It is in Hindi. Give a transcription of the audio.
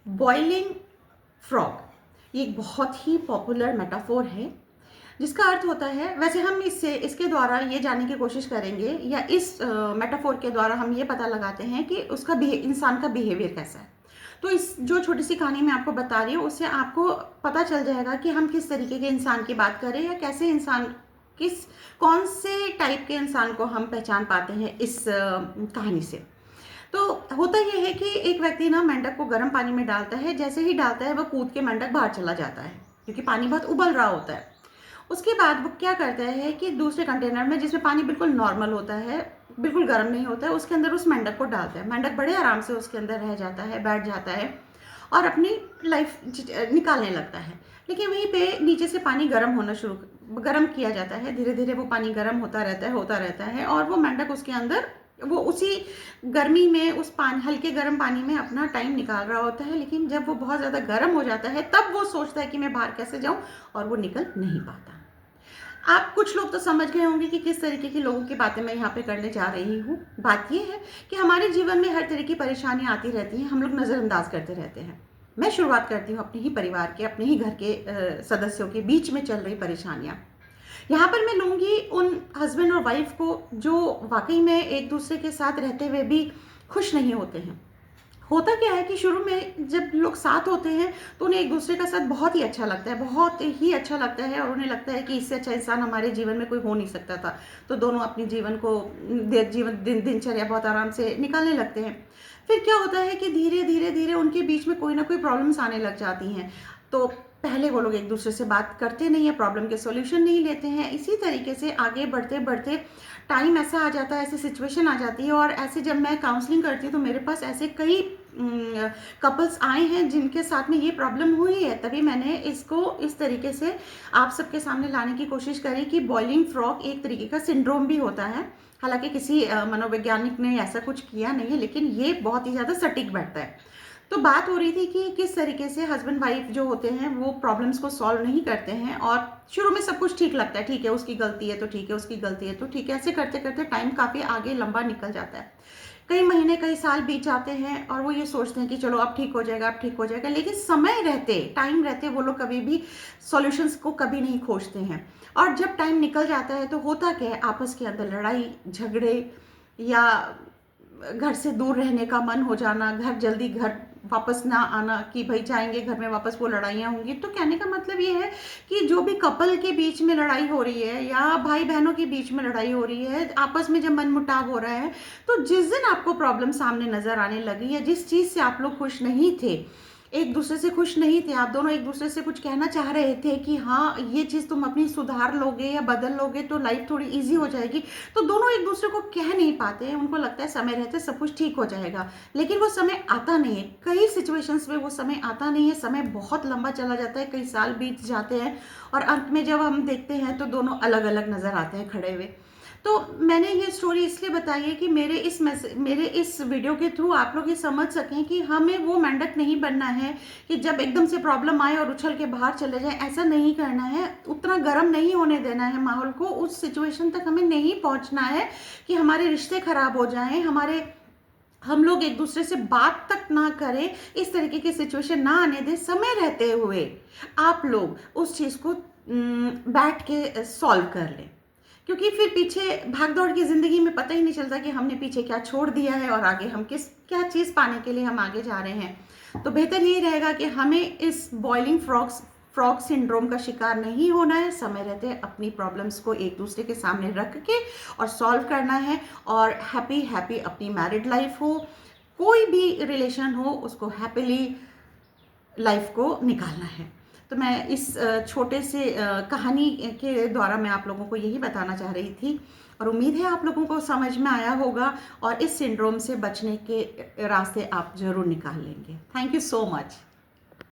बॉइलिंग फ्रॉग ये एक बहुत ही पॉपुलर मेटाफोर है जिसका अर्थ होता है, वैसे हम इसके द्वारा ये जानने की कोशिश करेंगे या इस मेटाफोर के द्वारा हम ये पता लगाते हैं कि उसका इंसान का बिहेवियर कैसा है। तो इस जो छोटी सी कहानी मैं आपको बता रही हूँ उससे आपको पता चल जाएगा कि हम किस तरीके के इंसान की बात करें या कैसे इंसान कौन से टाइप के इंसान को हम पहचान पाते हैं इस कहानी से। तो होता यह है कि एक व्यक्ति ना मेंढक को गर्म पानी में डालता है, जैसे ही डालता है वह कूद के मेंढक बाहर चला जाता है क्योंकि पानी बहुत उबल रहा होता है। उसके बाद वो क्या करता है कि दूसरे कंटेनर में जिसमें पानी बिल्कुल नॉर्मल होता है, बिल्कुल गर्म नहीं होता है, उसके अंदर उस मेंढक को डालता है। मेंढक बड़े आराम से उसके अंदर रह जाता है, बैठ जाता है और अपनी लाइफ निकालने लगता है। लेकिन वहीं पे नीचे से पानी गर्म किया जाता है, धीरे धीरे वो पानी गर्म होता रहता है और वो मेंढक उसके अंदर वो उसी गर्मी में उस हल्के गर्म पानी में अपना टाइम निकाल रहा होता है। लेकिन जब वो बहुत ज़्यादा गर्म हो जाता है तब वो सोचता है कि मैं बाहर कैसे जाऊं और वो निकल नहीं पाता। आप कुछ लोग तो समझ गए होंगे कि किस तरीके की लोगों की बातें मैं यहाँ पे करने जा रही हूँ। बात ये है कि हमारे जीवन में हर तरह की परेशानियाँ आती रहती हैं, हम लोग नज़रअंदाज करते रहते हैं। मैं शुरुआत करती हूँ अपने ही परिवार के, अपने ही घर के सदस्यों के बीच में चल रही परेशानियाँ। यहाँ पर मैं लूँगी उन हस्बैंड और वाइफ को जो वाकई में एक दूसरे के साथ रहते हुए भी खुश नहीं होते हैं। होता क्या है कि शुरू में जब लोग साथ होते हैं तो उन्हें एक दूसरे का साथ बहुत ही अच्छा लगता है, बहुत ही अच्छा लगता है और उन्हें लगता है कि इससे अच्छा इंसान हमारे जीवन में कोई हो नहीं सकता था। तो दोनों अपने जीवन को दिनचर्या बहुत आराम से निकालने लगते हैं। फिर क्या होता है कि धीरे धीरे धीरे उनके बीच में कोई ना कोई प्रॉब्लम्स आने लग जाती हैं। तो पहले वो लोग एक दूसरे से बात करते नहीं है, प्रॉब्लम के सॉल्यूशन नहीं लेते हैं। इसी तरीके से आगे बढ़ते बढ़ते टाइम ऐसा आ जाता है, ऐसी सिचुएशन आ जाती है और ऐसे जब मैं काउंसलिंग करती हूँ तो मेरे पास ऐसे कई कपल्स आए हैं जिनके साथ में ये प्रॉब्लम हुई है। तभी मैंने इसको इस तरीके से आप सबके सामने लाने की कोशिश करी कि बॉइलिंग फ्रॉग एक तरीके का सिंड्रोम भी होता है। हालांकि किसी मनोवैज्ञानिक ने ऐसा कुछ किया नहीं है, लेकिन ये बहुत ही ज़्यादा सटीक बैठता है। तो बात हो रही थी कि किस तरीके से हस्बैंड वाइफ जो होते हैं वो प्रॉब्लम्स को सॉल्व नहीं करते हैं और शुरू में सब कुछ ठीक लगता है, ठीक है उसकी गलती है तो ठीक है, उसकी गलती है तो ठीक है, ऐसे करते करते टाइम काफ़ी आगे लंबा निकल जाता है। कई महीने कई साल बीत जाते हैं और वो ये सोचते हैं कि चलो अब ठीक हो जाएगा, अब ठीक हो जाएगा। लेकिन समय रहते, टाइम रहते वो लोग कभी भी सॉल्यूशंस को कभी नहीं खोजते हैं। और जब टाइम निकल जाता है तो होता क्या है, आपस के अंदर लड़ाई झगड़े या घर से दूर रहने का मन हो जाना, घर वापस ना आना कि भाई जाएंगे घर में वापस, वो लड़ाइयाँ होंगी। तो कहने का मतलब ये है कि जो भी कपल के बीच में लड़ाई हो रही है या भाई बहनों के बीच में लड़ाई हो रही है, आपस में जब मनमुटाव हो रहा है, तो जिस दिन आपको प्रॉब्लम सामने नजर आने लगी या जिस चीज़ से आप लोग खुश नहीं थे, एक दूसरे से खुश नहीं थे, आप दोनों एक दूसरे से कुछ कहना चाह रहे थे कि हाँ ये चीज़ तुम अपनी सुधार लोगे या बदल लोगे तो लाइफ थोड़ी इजी हो जाएगी, तो दोनों एक दूसरे को कह नहीं पाते हैं। उनको लगता है समय रहते सब कुछ ठीक हो जाएगा, लेकिन वो समय आता नहीं है। कई सिचुएशंस में वो समय आता नहीं है, समय बहुत लंबा चला जाता है, कई साल बीत जाते हैं और अंत में जब हम देखते हैं तो दोनों अलग अलग नज़र आते हैं खड़े हुए। तो मैंने ये स्टोरी इसलिए बताई है कि मेरे इस वीडियो के थ्रू आप लोग ये समझ सकें कि हमें वो मेंढक नहीं बनना है कि जब एकदम से प्रॉब्लम आए और उछल के बाहर चले जाएं। ऐसा नहीं करना है, उतना गर्म नहीं होने देना है माहौल को, उस सिचुएशन तक हमें नहीं पहुंचना है कि हमारे रिश्ते खराब हो जाएं, हम लोग एक दूसरे से बात तक ना करें, इस तरीके की सिचुएशन ना आने दें। समय रहते हुए आप लोग उस चीज़ को बैठ के सॉल्व कर लें, क्योंकि फिर पीछे भागदौड़ की ज़िंदगी में पता ही नहीं चलता कि हमने पीछे क्या छोड़ दिया है और आगे हम क्या चीज़ पाने के लिए हम आगे जा रहे हैं। तो बेहतर यही रहेगा कि हमें इस बॉइलिंग फ्रॉग सिंड्रोम का शिकार नहीं होना है। समय रहते अपनी प्रॉब्लम्स को एक दूसरे के सामने रख के और सॉल्व करना है और हैप्पी हैप्पी अपनी मैरिड लाइफ हो, कोई भी रिलेशन हो, उसको हैप्पीली लाइफ को निकालना है। तो मैं इस छोटे से कहानी के द्वारा मैं आप लोगों को यही बताना चाह रही थी और उम्मीद है आप लोगों को समझ में आया होगा और इस सिंड्रोम से बचने के रास्ते आप ज़रूर निकाल लेंगे। Thank you so much.